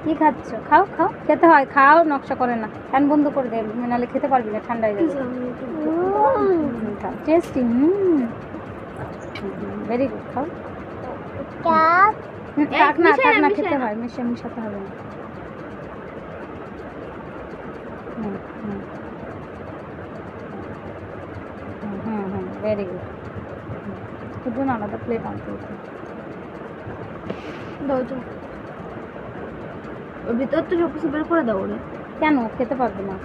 কি খাচ্ছ? খাও খাও, খেতে হয়, খাও, নকশা করে না। ফ্যান বন্ধ করে দে, নাহলে খেতে পারবি না, ঠান্ডা হয়ে যাবে। টেস্টি। ভেরি গুড, খাও। থাক না, থাক না, খেতে হয়, মিশাতে হবে না। Very good. শুধু না আলাদা প্লেট আনতে হতো। দাও যাও, ওর ভিতর তো সব কিছু বের করে দাও ওরে। কেন খেতে পারবে না?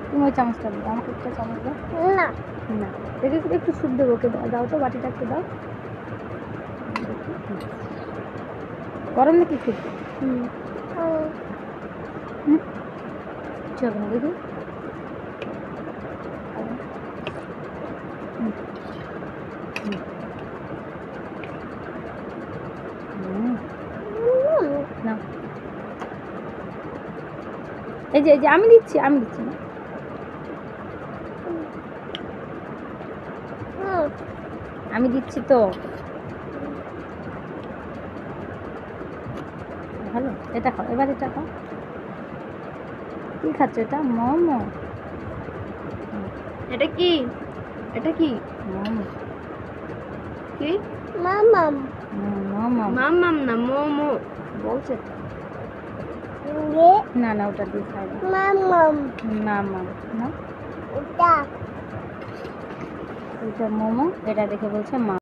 তুমি ওই চামচটা দাও, আমাকে একটা চামচ দাও। না না, দেখে একটু স্যুপ দেবো, ওকে দাও তো, বাটিটা একটু দাও। গরম নাকি খুব? কিছু হবে না, দেখি। না, এই যে আমি দিচ্ছি না। আমি দিচ্ছি তো। ভালো, এটা খাও, এবার এটা খাও। কি খাচ্ছ এটা? মোমো। এটা কি? এটা কি? মোমো। কি? মামাম। মামাম না, মোমো বলছে তো। না না, ওটা দিয়ে খাই। মামাম না, ওটা মোমো, এটা দেখে বলছে মা।